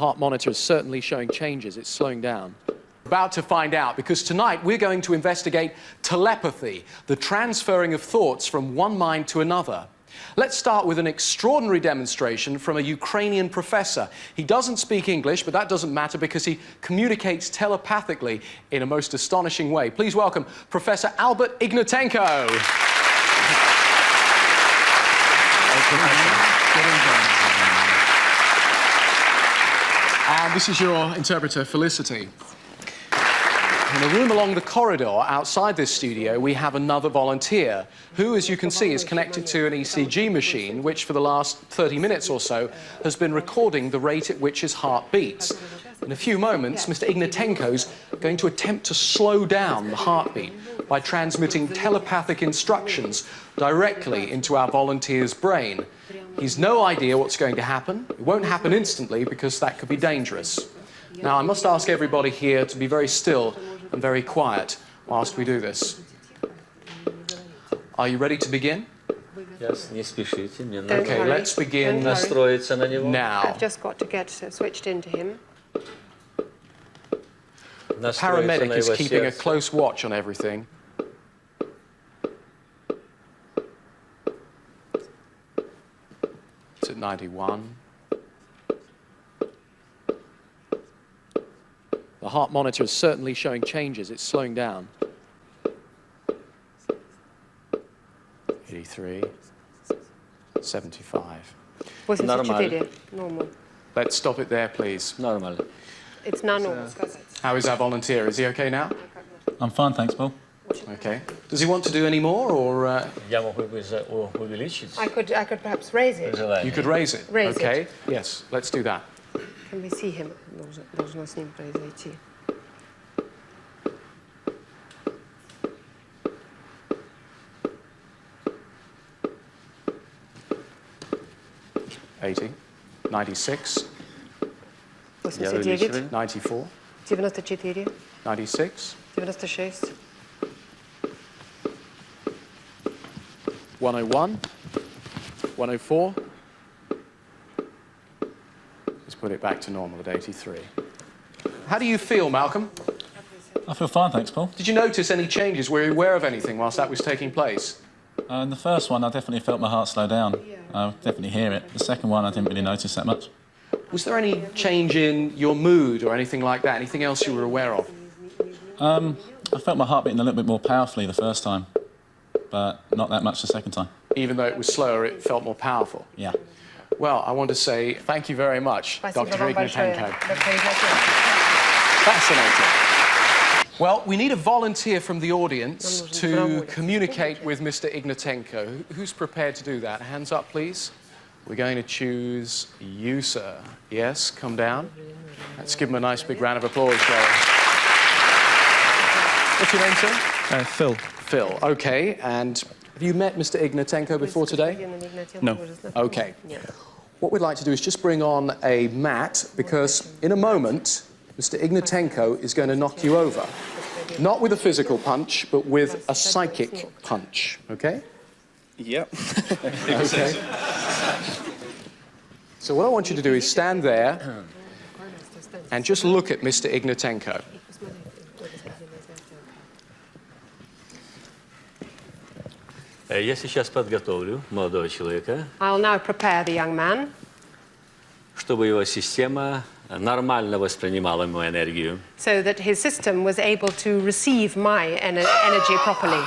heart monitor is certainly showing changes. It's slowing down. About to find out, because tonight we're going to investigate telepathy, the transferring of thoughts from one mind to another. Let's start with an extraordinary demonstration from a Ukrainian professor. He doesn't speak English, but that doesn't matter because he communicates telepathically in a most astonishing way. Please welcome Professor Albert Ignatenko. And this is your interpreter, Felicity. In a room along the corridor outside this studio, we have another volunteer who, as you can see, is connected to an ECG machine, which for the last 30 minutes or so has been recording the rate at which his heart beats. In a few moments, Mr. Ignatenko's going to attempt to slow down the heartbeat by transmitting telepathic instructions directly into our volunteer's brain. He's no idea what's going to happen. It won't happen instantly because that could be dangerous. Now, I must ask everybody here to be very still and very quiet whilst we do this. Are you ready to begin? Yes, не спешите. Okay, let's begin Настроиться на него. now. I've just got to get switched into him. The paramedic is keeping a close watch on everything. It's at 91. The heart monitor is certainly showing changes. It's slowing down. 83. 75. 84. Normal. Let's stop it there, please. Normal. It's not normal. How is our volunteer? Is he okay now? I'm fine, thanks, Paul. Okay. Does he want to do any more, or...? Я могу увеличить. I could perhaps raise it. You could raise it. Raise okay. it. Yes, let's do that. Can we see him? Должно с ним произойти. $80, 96, 89, 94, 94, 96, 96, 101, 104. Let's put it back to normal at 83. How do you feel, Malcolm? I feel fine, thanks, Paul. Did you notice any changes? Were you aware of anything whilst that was taking place? In the first one, I definitely felt my heart slow down. I definitely hear it. The second one, I didn't really notice that much. Was there any change in your mood or anything like that? Anything else you were aware of? I felt my heart beating a little bit more powerfully the first time, but not that much the second time. Even though it was slower, it felt more powerful? Yeah. Well, I want to say thank you very much, Dr. Ignatenko. Fascinating. Well, we need a volunteer from the audience to communicate with Mr. Ignatenko. Who's prepared to do that? Hands up, please. We're going to choose you, sir. Yes, come down. Let's give him a nice big round of applause, shall we? What's your name, sir? Phil. Phil, okay. And have you met Mr. Ignatenko before today? No. Okay. What we'd like to do is just bring on a mat, because in a moment, Mr. Ignatenko is going to knock you over. Not with a physical punch, but with a psychic punch, okay? Yep. Okay. So what I want you to do is stand there and just look at Mr. Ignatenko. Я сейчас подготовлю молодого человека, I'll now prepare the young man чтобы его система нормально воспринимала мою энергию. so that his system was able to receive my energy properly.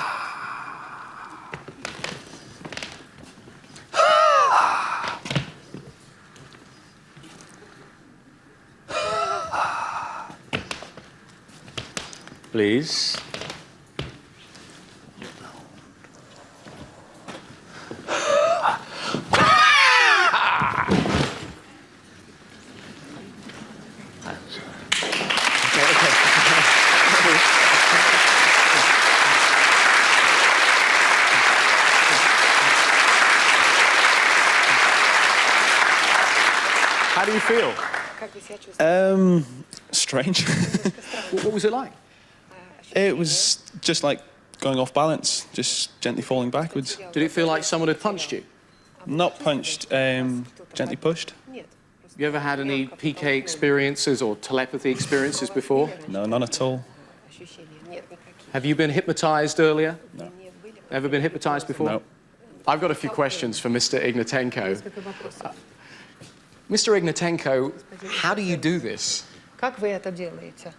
Please. How do you feel? Strange. What was it like? It was just like going off balance, just gently falling backwards. Did it feel like someone had punched you? Not punched, gently pushed. You ever had any PK experiences or telepathy experiences before? No, none at all. Have you been hypnotized earlier? No. Ever been hypnotized before? No. I've got a few questions for Mr. Ignatenko. Mr. Ignatenko, how do you do this? Как вы это делаете?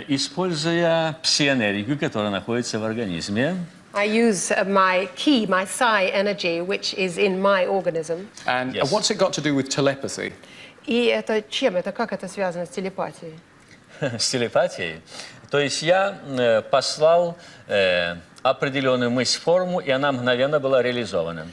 Используя пси-энергию, которая находится в организме, I use my ki, my psi energy, which is in my organism. And Yes. what's it got to do with telepathy? И это чем это, как это связано с телепатией? с телепатией. То есть я послал определенную мысль-форму, и она мгновенно была реализована.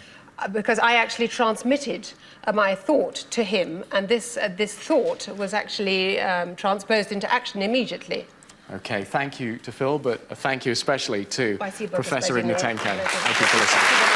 Because I actually transmitted my thought to him, and this thought was actually transposed into action immediately. Okay, thank you to Phil, but thank you especially to Спасибо, Professor господин Ignatenko. Игнатенко. Thank you for listening.